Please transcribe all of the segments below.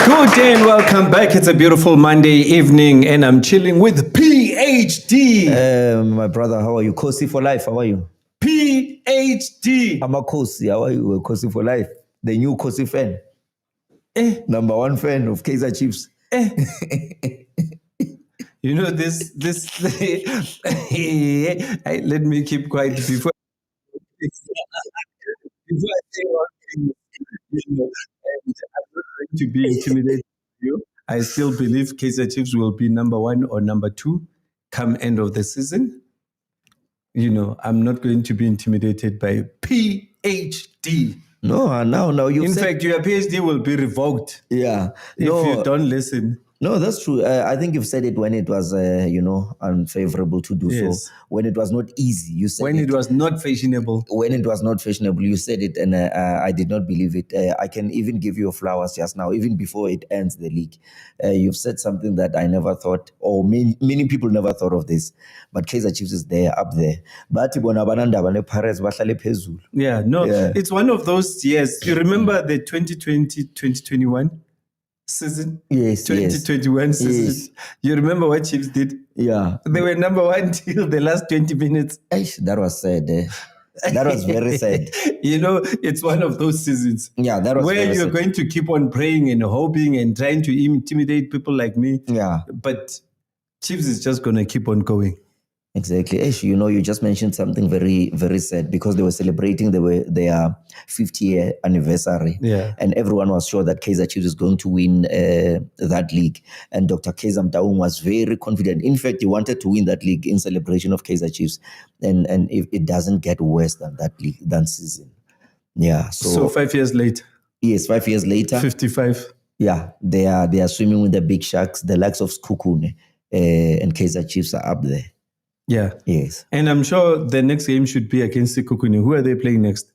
Good day and welcome back. It's a beautiful Monday evening and I'm chilling with PHD. My brother, how are you? Kosi for life, how are you? PHD. I'm a Kosi, how are you? A Kosi for life. The new Kosi fan. Number one fan of Kaizer Chiefs. You know, this let me keep quiet before I say one thing. You know, and I'm not going to be intimidated by you. I still believe Kaizer Chiefs will be number one or number two come end of the season. You know, I'm not going to be intimidated by PhD. No, now you In fact, your PhD will be revoked. Yeah. If you don't listen. No, that's true. I think you've said it when it was, unfavorable to do so. When it was not easy, you said when it was not fashionable. When it was not fashionable, you said it, and I did not believe it. I can even give you flowers just now, even before it ends the league. You've said something that I never thought, or many people never thought of this. But Kaizer Chiefs is there, up there. It's one of those years. You remember the 2020-2021? season? Yes, 2021 season. Yes. You remember what Chiefs did? Yeah. They were number one till the last 20 minutes. That was sad. That was very sad. You know, it's one of those seasons. Yeah, that was where you're going to keep on praying and hoping and trying to intimidate people like me. Yeah. But Chiefs is just going to keep on going. Exactly. You just mentioned something very, very sad because they were celebrating their 50th anniversary. Yeah. And everyone was sure that Kaizer Chiefs is going to win that league. And Dr. Kaizer Mtaung was very confident. In fact, he wanted to win that league in celebration of Kaizer Chiefs. And if it doesn't get worse than that league, than season. Yeah. So 5 years later. Yes, 5 years later. 55. Yeah. They are swimming with the big sharks. The likes of Shikukun and Kaizer Chiefs are up there. Yeah. Yes. And I'm sure the next game should be against Sipong. Who are they playing next?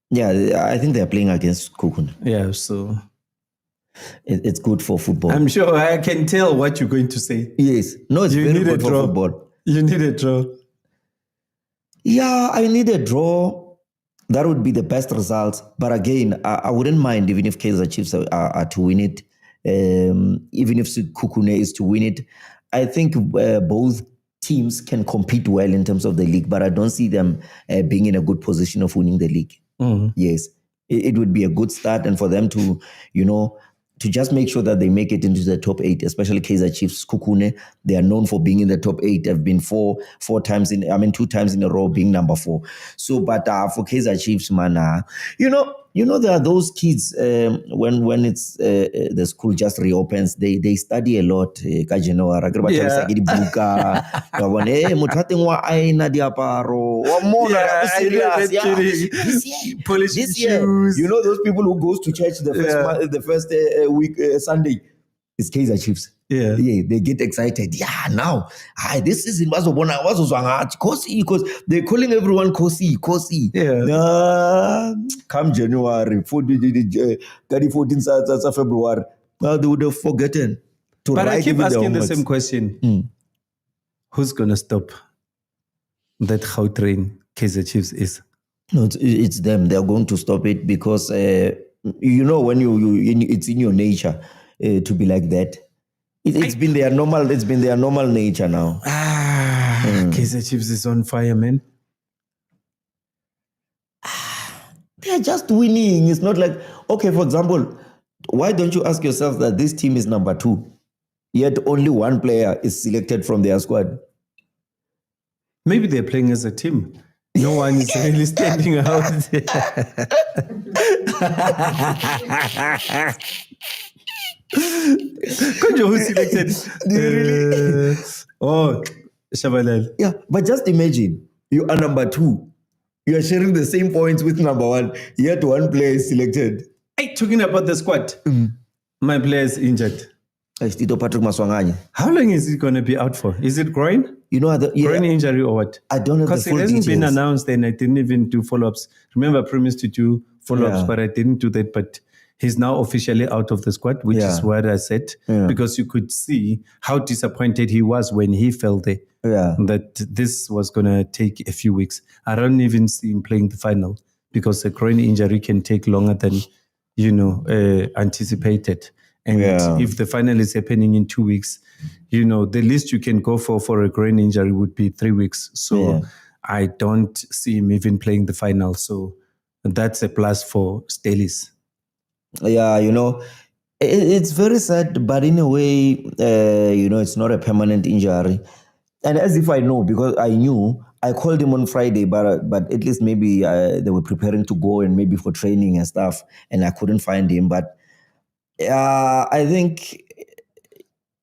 Yeah, I think they're playing against Shikukun. Yeah, so it's good for football. I'm sure I can tell what you're going to say. Yes. No, it's very good for football. You need a draw. Yeah, I need a draw. That would be the best result. But again, I wouldn't mind even if Kaizer Chiefs are to win it. Even if Shikukun is to win it. I think both teams can compete well in terms of the league, but I don't see them being in a good position of winning the league. Mm-hmm. Yes, it would be a good start, and for them to, to just make sure that they make it into the top 8, especially Kaizer Chiefs. Shikukun, they are known for being in the top 8. Have been 2 times in a row being number 4. So, but for Kaizer Chiefs, man, there are those kids when it's the school just reopens, they study a lot. This year, those people who goes to church the first week Sunday. It's Kaizer Chiefs. Yeah, they get excited. Yeah, now this season was Kosi, because they're calling everyone Kosi. Yeah. Come January, 14th February, they would have forgotten. But I keep asking the same question: Who's gonna stop that how train Kaizer Chiefs is? No, it's them. They're going to stop it because when it's in your nature to be like that. It's been their normal. It's been their normal nature now. Kaizer Chiefs is on fire, man. They're just winning. It's not like, okay, for example, why don't you ask yourself that this team is number 2, yet only one player is selected from their squad? Maybe they're playing as a team. No one is really standing out. Who selected? Shabalal. Yeah, but just imagine you are number 2. You are sharing the same points with number 1, yet one player is selected. Hey, talking about the squad, my player is injured. How long is he going to be out for? Is it groin? Groin injury or what? I don't know. Because it hasn't been announced and I didn't even do follow-ups. Remember, I promised to do follow-ups, but I didn't do that. But he's now officially out of the squad, which is what I said. Because you could see how disappointed he was when he fell there. That this was going to take a few weeks. I don't even see him playing the final because a groin injury can take longer than, anticipated. And Yeah. if the final is happening in 2 weeks, the least you can go for a groin injury would be 3 weeks. So I don't see him even playing the final. So that's a plus for Stelis. Yeah, it's very sad, but in a way, it's not a permanent injury. And as if I know, because I knew, I called him on Friday, but at least maybe they were preparing to go and maybe for training and stuff, and I couldn't find him. But I think,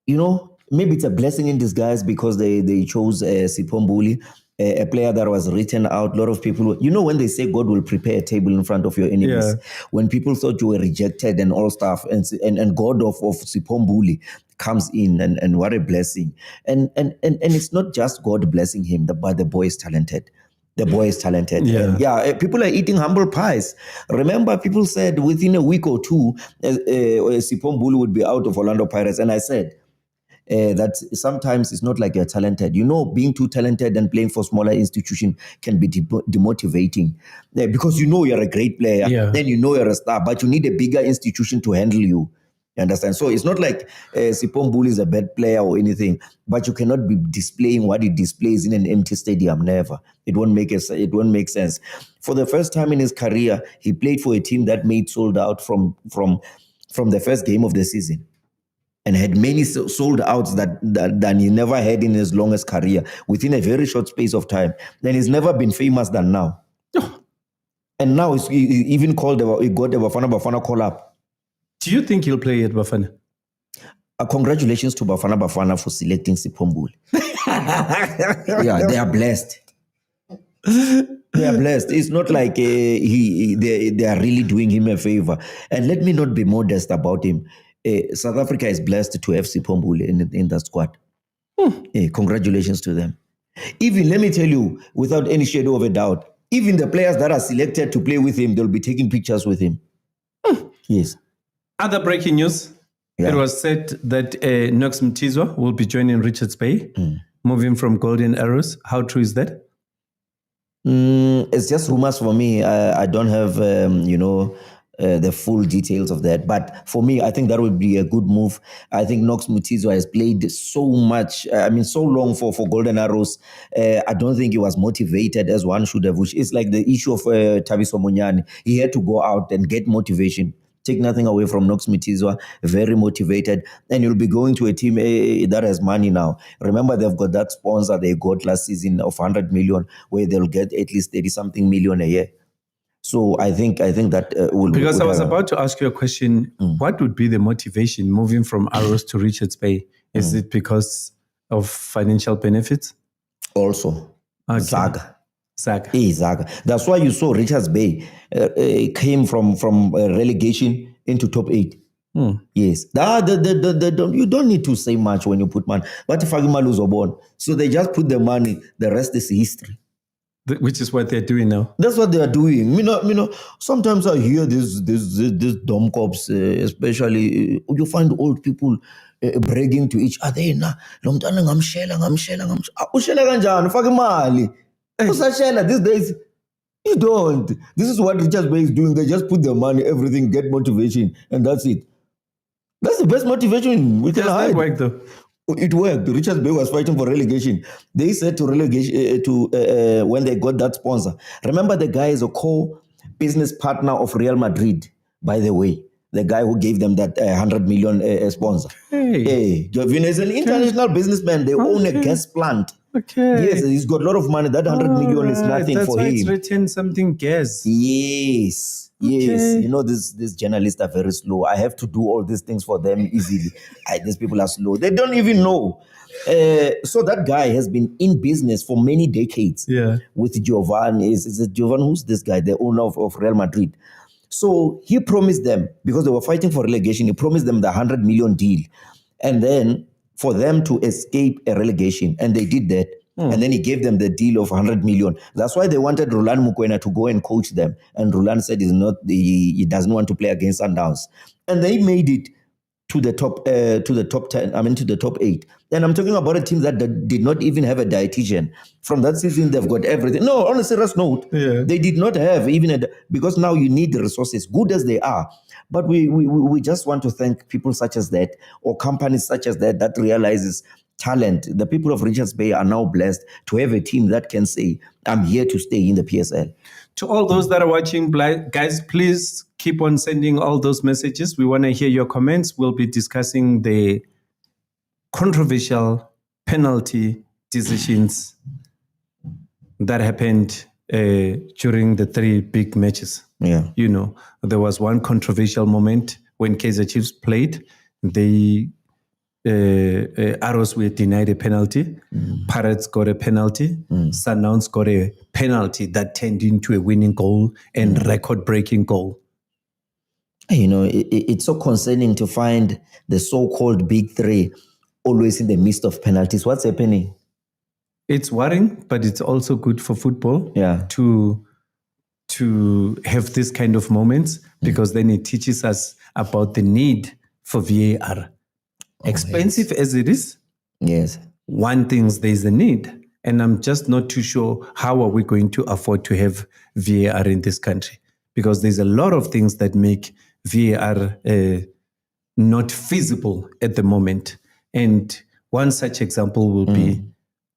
maybe it's a blessing in disguise because they chose Sipong Bully, a player that was written out. A lot of people, when they say God will prepare a table in front of your enemies, when people thought you were rejected and all stuff, and God of Sipong Bully comes in, and what a blessing. And it's not just God blessing him, but the boy is talented. The boy is talented. Yeah. People are eating humble pies. Remember, people said within a week or two, Sipong Bully would be out of Orlando Pirates. And I said, that sometimes it's not like you're talented. Being too talented and playing for smaller institution can be demotivating because you're a great player, then you're a star, but you need a bigger institution to handle you. You understand? So it's not like Sipong Bully is a bad player or anything, but you cannot be displaying what he displays in an empty stadium. Never. It won't make sense. For the first time in his career, he played for a team that made sold out from the first game of the season, and had many sold outs than he never had in his longest career within a very short space of time. Then he's never been famous than now. And now he even he got the Bafana Bafana call up. Do you think he'll play at Bafana? Congratulations to Bafana Bafana for selecting Sipong Bully. Yeah, they are blessed. They are blessed. It's not like they are really doing him a favor. And let me not be modest about him. South Africa is blessed to have Sipong Bully in that squad. Congratulations to them. Even, let me tell you, without any shadow of a doubt, even the players that are selected to play with him, they'll be taking pictures with him. Yes. Other breaking news. It was said that Knox Mtizwa will be joining Richards Bay, moving from Golden Arrows. How true is that? It's just rumors for me. I don't have, the full details of that. But for me, I think that would be a good move. I think Knox Mutizwa has played so much, so long for Golden Arrows. I don't think he was motivated as one should have, which is like the issue of Tabiso Munyani. He had to go out and get motivation. Take nothing away from Knox Mutizwa, very motivated. And you'll be going to a team that has money now. Remember, they've got that sponsor they got last season of 100 million, where they'll get at least 30-something million a year. So I think that will... Because I was about to ask you a question. What would be the motivation moving from Arrows to Richards Bay? Is it because of financial benefits? Also. Okay. Zaga. Zaga. That's why you saw Richards Bay came from relegation into top 8. Yes. You don't need to say much when you put money. But if Agimalu was born, so they just put the money, the rest is history. Which is what they're doing now. That's what they are doing. Sometimes I hear this dumb cops, especially you find old people bragging to each other. I'm sharing. These days, you don't. This is what Richard Bay is doing. They just put their money, everything, get motivation, and that's it. That's the best motivation we can hide. It worked though. It worked. Richard Bay was fighting for relegation. They said to relegation when they got that sponsor. Remember, the guy is a co-business partner of Real Madrid, by the way. The guy who gave them that 100 million sponsor. Hey, Jovin is an international businessman. They own a gas plant. Okay. Yes, he's got a lot of money. That 100 million is nothing for him. That's why it's written something gas. Yes. Yes, these journalists are very slow. I have to do all these things for them easily. These people are slow. They don't even know. So that guy has been in business for many decades. Yeah. With Giovanni. Is it Giovanni? Who's this guy? The owner of Real Madrid. So he promised them, because they were fighting for relegation, he promised them the 100 million deal. And then for them to escape a relegation. And they did that. And then he gave them the deal of 100 million. That's why they wanted Roland Mukwena to go and coach them. And Roland said he doesn't want to play against Sundowns. And they made it to the top 10. I mean, to the top 8. And I'm talking about a team that did not even have a dietitian. From that season, they've got everything. No, on a serious note, they did not have even because now you need the resources, good as they are. But we just want to thank people such as that, or companies such as that realizes talent. The people of Richards Bay are now blessed to have a team that can say, I'm here to stay in the PSL. To all those that are watching, guys, please keep on sending all those messages. We want to hear your comments. We'll be discussing the controversial penalty decisions that happened during the 3 big matches. Yeah. You know, there was one controversial moment when Kaizer Chiefs played. They Arrows were denied a penalty. Pirates got a penalty. Sundowns got a penalty that turned into a winning goal and record-breaking goal. You know, it's so concerning to find the so-called big 3 always in the midst of penalties. What's happening? It's worrying, but it's also good for football to have this kind of moments, because then it teaches us about the need for VAR. Expensive as it is, yes, one thing, there's a need. And I'm just not too sure how are we going to afford to have VAR in this country, because there's a lot of things that make VAR not feasible at the moment. And one such example will be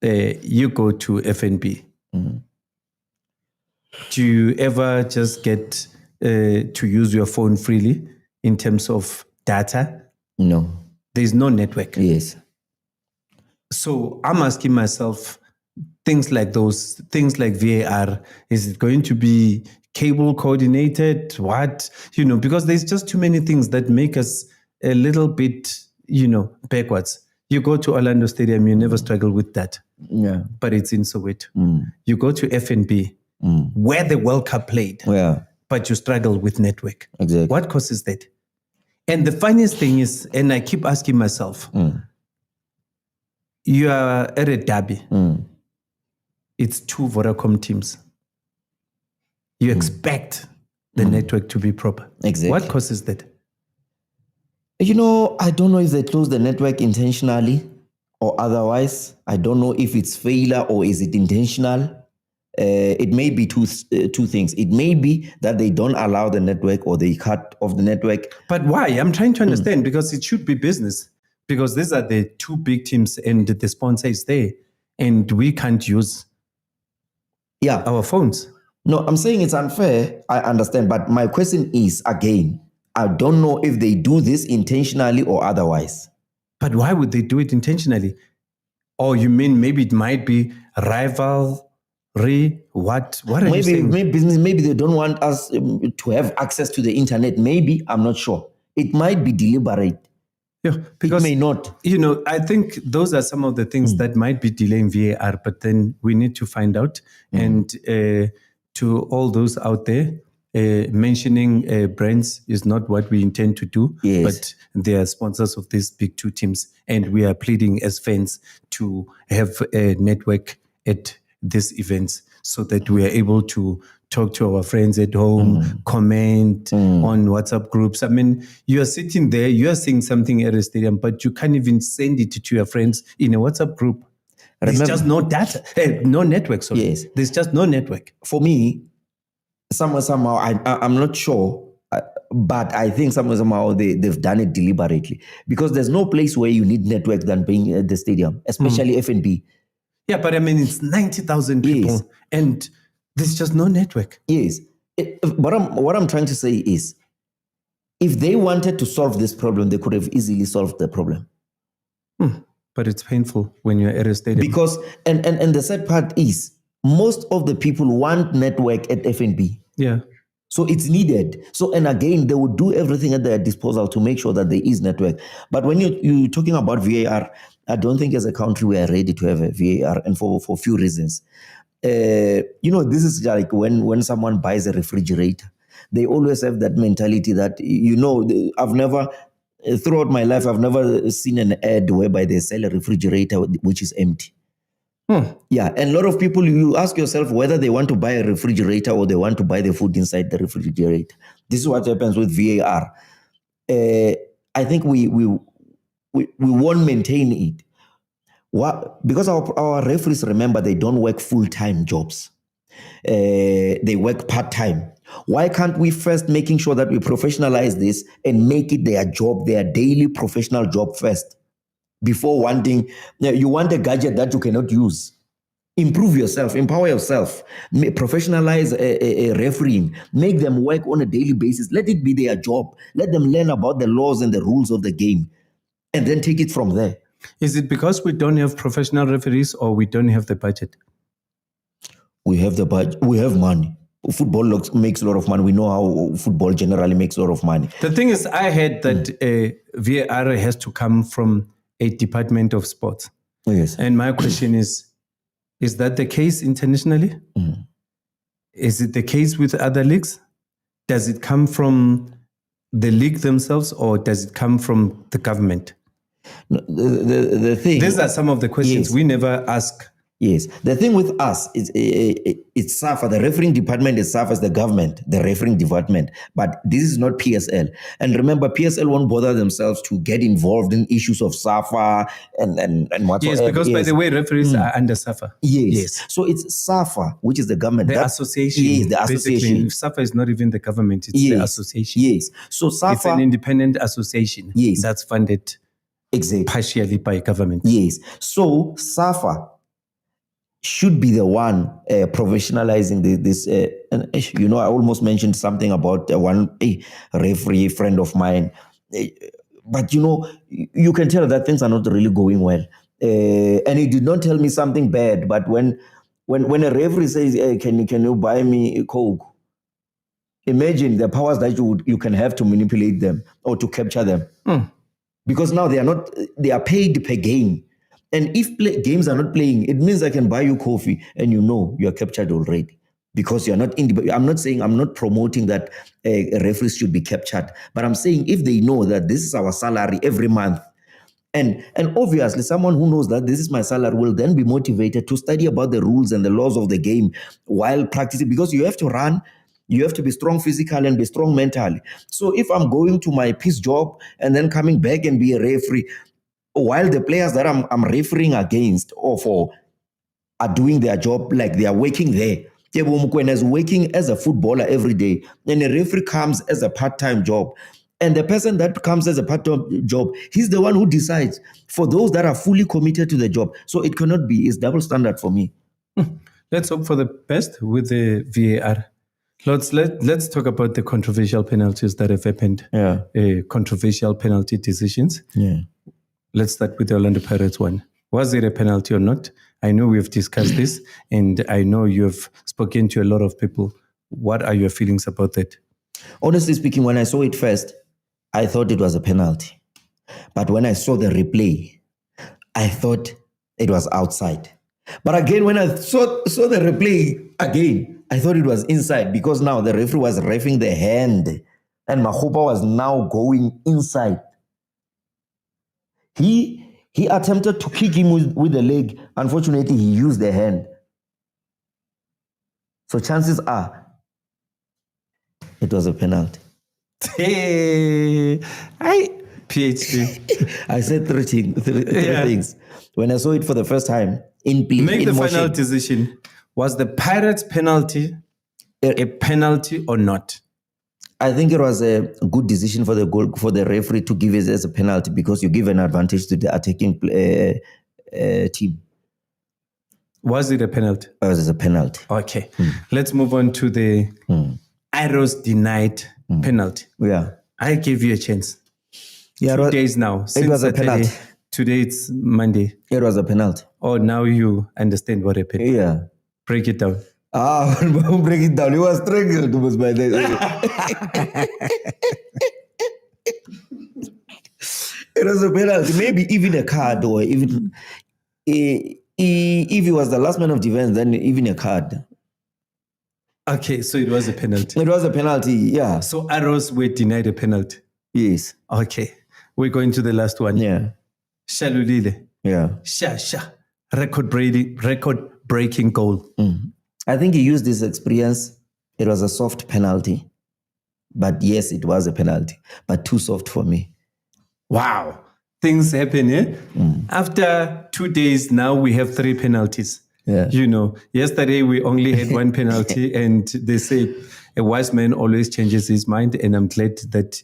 you go to FNB. Do you ever just get to use your phone freely in terms of data? No. There's no network. Yes. So I'm asking myself, things like those, things like VAR, is it going to be cable coordinated? What? You know, because there's just too many things that make us a little bit, you know, backwards. You go to Orlando Stadium, you never struggle with that. Yeah. But it's in Soweto. You go to FNB, where the World Cup played, but you struggle with network. Exactly. What causes that? And the funniest thing is, and I keep asking myself, you are at a derby. It's 2 Vodacom teams. You expect the network to be proper. Exactly. What causes that? You know, I don't know if they close the network intentionally or otherwise. I don't know if it's failure or is it intentional. It may be two things. It may be that they don't allow the network or they cut off the network. But why? I'm trying to understand, because it should be business. Because these are the 2 big teams and the sponsor is there. And we can't use our phones. No, I'm saying it's unfair. I understand. But my question is, again, I don't know if they do this intentionally or otherwise. But why would they do it intentionally? Or you mean maybe it might be rivalry? What are you saying? Maybe business. Maybe they don't want us to have access to the internet. Maybe, I'm not sure. It might be deliberate. Yeah, because it may not. You know, I think those are some of the things that might be delaying VAR, but then we need to find out. And to all those out there, mentioning brands is not what we intend to do, but they are sponsors of these big 2 teams. And we are pleading as fans to have a network at these events so that we are able to talk to our friends at home, comment on WhatsApp groups. I mean, you are sitting there, you are seeing something at a stadium, but you can't even send it to your friends in a WhatsApp group. There's just no data, no network. Sorry. Yes. There's just no network. For me, somehow, I'm not sure, but I think somehow they've done it deliberately, because there's no place where you need network than being at the stadium, especially FNB. Yeah, but I mean, it's 90,000 people and there's just no network. Yes. What I'm trying to say is, if they wanted to solve this problem, they could have easily solved the problem. But it's painful when you're at a stadium. Because, and the sad part is, most of the people want network at FNB. Yeah. So it's needed. So, and again, they would do everything at their disposal to make sure that there is network. But when you're talking about VAR, I don't think as a country we are ready to have a VAR, and for a few reasons. You know, this is like when someone buys a refrigerator, they always have that mentality that, you know, throughout my life, I've never seen an ad whereby they sell a refrigerator which is empty. Yeah, and a lot of people, you ask yourself whether they want to buy a refrigerator or they want to buy the food inside the refrigerator. This is what happens with VAR. I think we won't maintain it. Because our referees, remember, they don't work full-time jobs. They work part-time. Why can't we first making sure that we professionalize this and make it their job, their daily professional job first, before wanting, you want a gadget that you cannot use. Improve yourself, empower yourself, professionalize a refereeing, make them work on a daily basis. Let it be their job. Let them learn about the laws and the rules of the game and then take it from there. Is it because we don't have professional referees or we don't have the budget? We have the budget. We have money. Football makes a lot of money. We know how football generally makes a lot of money. The thing is, I heard that VAR has to come from a department of sports. Yes. And my question is that the case internationally? Mm-hmm. Is it the case with other leagues? Does it come from the league themselves or does it come from the government? No, the thing... These are some of the questions we never ask. Yes. The thing with us is it's SAFA. The refereeing department is SAFA as the government, the refereeing department. But this is not PSL. And remember, PSL won't bother themselves to get involved in issues of SAFA and whatsoever. Yes, because by the way, referees are under SAFA. Yes. So it's SAFA, which is the government. The association. Yes, the association. SAFA is not even the government, it's the association. Yes. So SAFA... It's an independent association that's funded partially by government. Yes. So SAFA should be the one professionalizing this. And I almost mentioned something about one referee friend of mine. But you can tell that things are not really going well. And he did not tell me something bad. But when a referee says, hey, can you buy me a Coke? Imagine the powers that you can have to manipulate them or to capture them. Because now they are paid per game. And if games are not playing, it means I can buy you coffee and you are captured already because you're not I'm not promoting that referees should be captured, but I'm saying if they know that this is our salary every month, and obviously someone who knows that this is my salary will then be motivated to study about the rules and the laws of the game while practicing, because you have to run, you have to be strong physically and be strong mentally. So if I'm going to my piece job and then coming back and be a referee, while the players that I'm refereeing against or for are doing their job like they are working there. Tebo Mukwena is working as a footballer every day, and a referee comes as a part-time job. And the person that comes as a part-time job, he's the one who decides for those that are fully committed to the job. So it cannot be. It's double standard for me. Let's hope for the best with the VAR. Let's talk about the controversial penalties that have happened. Controversial penalty decisions. Let's start with the Orlando Pirates one. Was it a penalty or not? I know we've discussed this, and I know you've spoken to a lot of people. What are your feelings about that? Honestly speaking, when I saw it first, I thought it was a penalty. But when I saw the replay, I thought it was outside. But again, when I saw the replay again, I thought it was inside, because now the referee was reffing the hand and Mahupa was now going inside. He attempted to kick him with the leg. Unfortunately, he used the hand. So chances are it was a penalty. Hey, PhD. I said three things. When I saw it for the first time, make the final decision. Was the Pirates penalty a penalty or not? I think it was a good decision for the referee to give it as a penalty, because you give an advantage to the attacking team. Was it a penalty? It was a penalty. Okay. Let's move on to the Arrows denied penalty. Yeah. I gave you a chance. 2 days now. It was a penalty. Today it's Monday. It was a penalty. Oh, now you understand what happened. Yeah. Break it down. Break it down. He was strangled by the... It was a penalty. Maybe even a card, or even... if he was the last man of defense, then even a card. Okay, so it was a penalty. It was a penalty, yeah. So Arrows were denied a penalty. Yes. Okay. We're going to the last one. Yeah. Shalulile. Yeah. Record-breaking goal. I think he used this experience. It was a soft penalty. But yes, it was a penalty. But too soft for me. Wow. Things happen, eh? After 2 days, now we have 3 penalties. Yeah. Yesterday we only had 1 penalty, and they say a wise man always changes his mind. And I'm glad that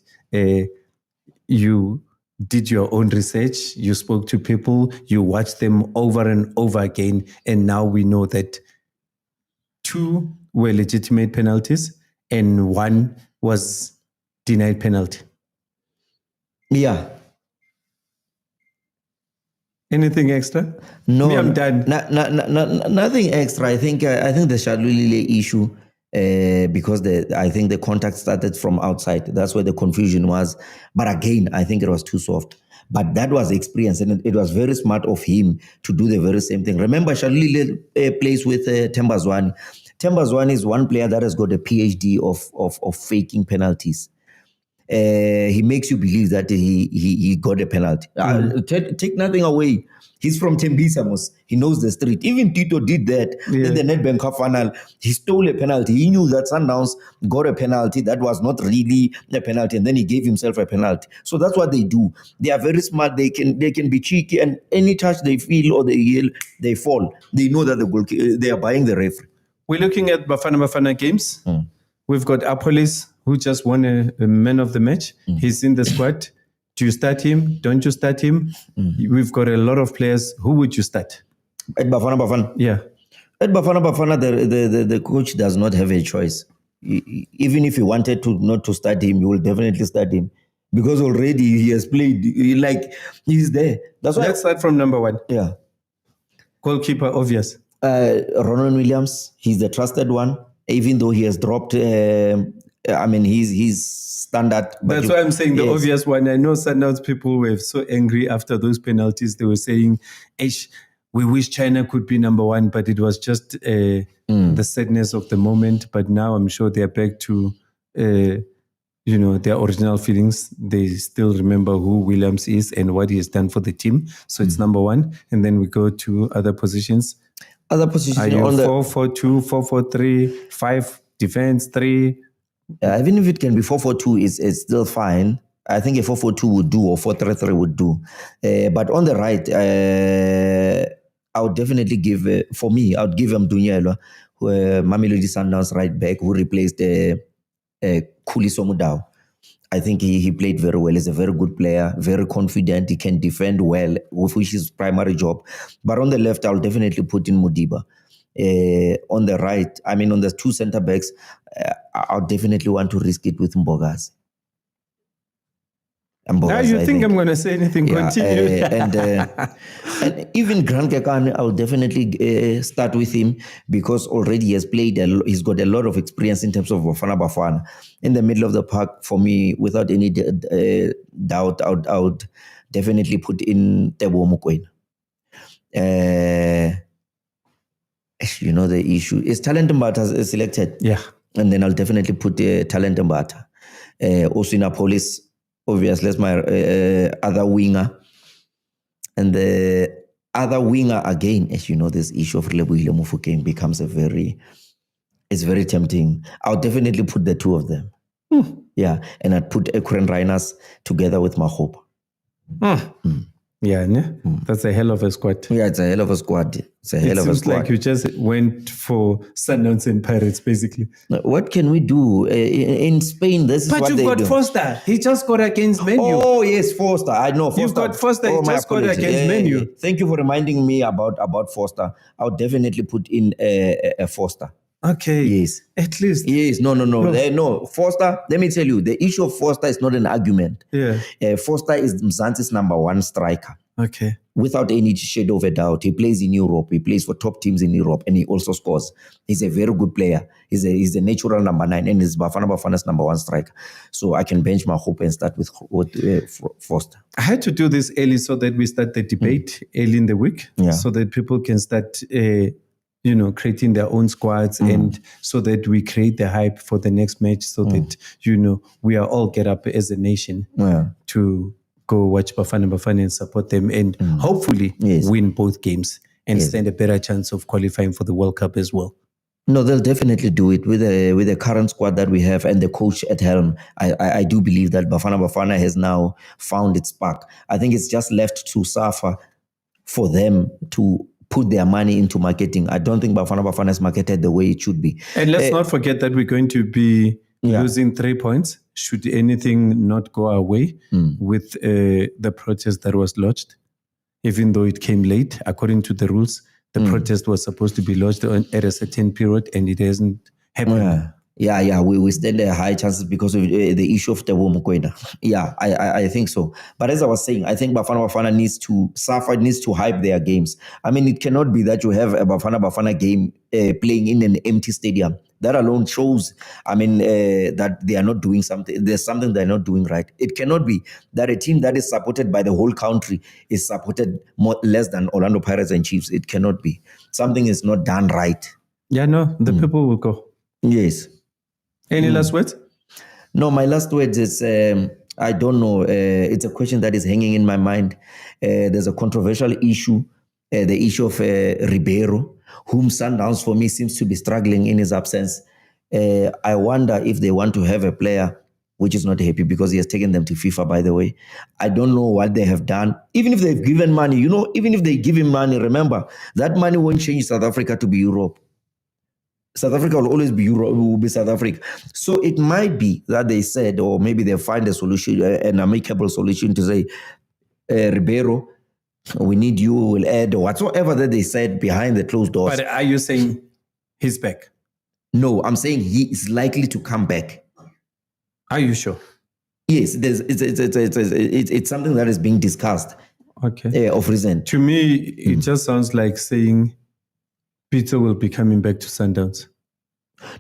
you did your own research, you spoke to people, you watched them over and over again, and now we know that 2 were legitimate penalties and 1 was denied penalty. Yeah. Anything extra? No, Me, I'm done. Nothing extra. I think the Shalulile issue, because I think the contact started from outside. That's where the confusion was. But again, I think it was too soft. But that was experience, and it was very smart of him to do the very same thing. Remember, Shalulile plays with Tembazwani. Tembazwani is one player that has got a PhD of faking penalties. He makes you believe that he got a penalty. Take nothing away. He's from Tembisa. He knows the street. Even Tito did that in the Nedbank Cup final. He stole a penalty. He knew that Sundowns got a penalty that was not really a penalty, and then he gave himself a penalty. So that's what they do. They are very smart. They can be cheeky, and any touch they feel or they yell, they fall. They know that they are buying the referee. We're looking at Bafana Bafana games. We've got Apolis, who just won a man of the match. He's in the squad. Do you start him? Don't you start him? We've got a lot of players. Who would you start? At Bafana Bafana? Yeah. At Bafana Bafana, the coach does not have a choice. Even if he wanted to not to start him, he will definitely start him. Because already he has played, he's there. Let's start from number 1. Yeah. Goalkeeper, obvious. Ronald Williams, he's the trusted one. Even though he has dropped, he's standard. That's why I'm saying the obvious one. I know Sundowns people were so angry after those penalties. They were saying, we wish China could be number 1, but it was just the sadness of the moment. But now I'm sure they're back to, their original feelings. They still remember who Williams is and what he has done for the team. So it's number 1. And then we go to other positions. Other positions are you on 4-4-2, 4-4-3, 5 defense, 3? Even if it can be 4-4-2, it's still fine. I think a 4-4-2 would do, or 4-3-3 would do. But on the right, I would definitely give, for me, I would give him Dunyelwa, Mamelodi Sundowns right back, who replaced Khuliso Mudau. I think he played very well. He's a very good player, very confident. He can defend well, which is his primary job. But on the left, I'll definitely put in Mudiba. On the right, on the 2 center backs, I'll definitely want to risk it with Mbogazi. Now you think I'm going to say anything? Yeah, continue. And even Grant Kekane, I'll definitely start with him, because already he has played. He's got a lot of experience in terms of Bafana Bafana. In the middle of the park, for me, without any doubt, I would definitely put in Teboho Mokoena. The issue is Talent Mbata selected. Yeah. And then I'll definitely put Talent Mbata. Also in Police, obviously, that's my other winger. And the other winger, again, as you know, this issue of Relebohile Mofokeng becomes it's very tempting. I'll definitely put the 2 of them. Yeah, and I'd put Ekren Reiners together with Mahopa. Yeah, that's a hell of a squad. Yeah, it's a hell of a squad. It seems like you just went for Sundowns and Pirates, basically. What can we do? In Spain, this is what they do. But you've got Foster. He just scored against Man U. Oh, yes, Foster. I know Foster. You've got Foster. He just scored against Man U. Thank you for reminding me about Foster. I'll definitely put in a Foster. Okay. Yes. At least. Yes. No. No. Foster, let me tell you, the issue of Foster is not an argument. Yeah. Foster is Mzansi's number 1 striker. Okay. Without any shadow of a doubt. He plays in Europe. He plays for top teams in Europe, and he also scores. He's a very good player. He's a natural number 9, and he's Bafana's number 1 striker. So I can bench my hope and start with Foster. I had to do this early so that we start the debate early in the week, so that people can start creating their own squads, and so that we create the hype for the next match, so that, we are all get up as a nation to go watch Bafana Bafana and support them, and hopefully win both games and stand a better chance of qualifying for the World Cup as well. No, they'll definitely do it with the current squad that we have and the coach at helm. I do believe that Bafana Bafana has now found its spark. I think it's just left to Safa for them to put their money into marketing. I don't think Bafana Bafana is marketed the way it should be. And let's not forget that we're going to be Yeah. losing 3 points should anything not go away with the protest that was lodged, even though it came late. According to the rules, the protest was supposed to be lodged at a certain period, and it hasn't happened. Yeah, we stand a high chances because of the issue of Tebo Mokoena. Yeah, I think so. But as I was saying, I think Bafana Bafana needs to hype their games. I mean, it cannot be that you have a Bafana Bafana game playing in an empty stadium. That alone shows, I mean, that they are not doing something. There's something they're not doing right. It cannot be that a team that is supported by the whole country is supported less than Orlando Pirates and Chiefs. It cannot be. Something is not done right. Yeah, no, the people will go. Yes. Any last words? No, my last words is I don't know. It's a question that is hanging in my mind. There's a controversial issue, the issue of Ribeiro, whom Sundowns for me seems to be struggling in his absence. I wonder if they want to have a player which is not happy because he has taken them to FIFA, by the way. I don't know what they have done. Even if they've given money, even if they give him money, remember, that money won't change South Africa to be Europe. South Africa will always be Europe, will be South Africa. So it might be that they said, or maybe they find a solution, an amicable solution to say, Ribeiro, we need you, we'll add, or whatsoever that they said behind the closed doors. But are you saying he's back? No, I'm saying he is likely to come back. Are you sure? Yes, it's something that is being discussed. Okay. Of recent. To me, it just sounds like saying Peter will be coming back to Sundowns.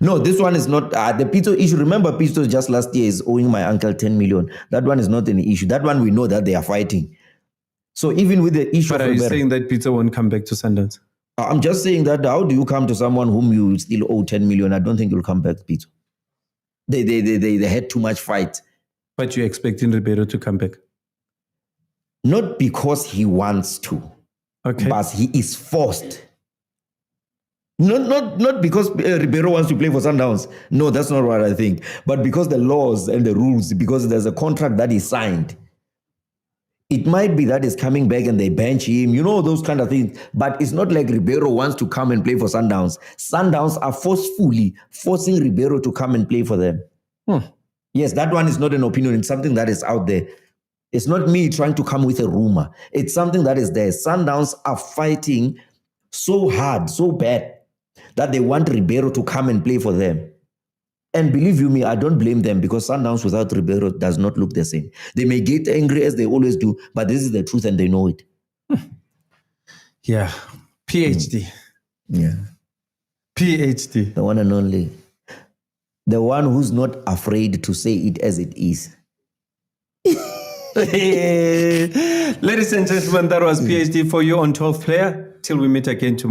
No, this one is not the Pito issue. Remember, Pito just last year is owing my uncle 10 million. That one is not an issue. That one we know that they are fighting. So even with the issue, but are you saying that Peter won't come back to Sundowns? I'm just saying that how do you come to someone whom you still owe 10 million? I don't think you'll come back, Pito. They had too much fight. But you're expecting Ribeiro to come back? Not because he wants to, okay, but he is forced. Not because Ribeiro wants to play for Sundowns. No, that's not what I think. But because the laws and the rules, because there's a contract that is signed. It might be that he's coming back and they bench him, those kind of things. But it's not like Ribeiro wants to come and play for Sundowns. Sundowns are forcefully forcing Ribeiro to come and play for them. Yes, that one is not an opinion. It's something that is out there. It's not me trying to come with a rumor. It's something that is there. Sundowns are fighting so hard, so bad, that they want Ribeiro to come and play for them. And believe you me, I don't blame them because Sundowns without Ribeiro does not look the same. They may get angry as they always do, but this is the truth and they know it. Yeah. PhD. Yeah. PhD. The one and only. The one who's not afraid to say it as it is. Ladies and gentlemen, that was PhD for you on 12th Player. Till we meet again tomorrow.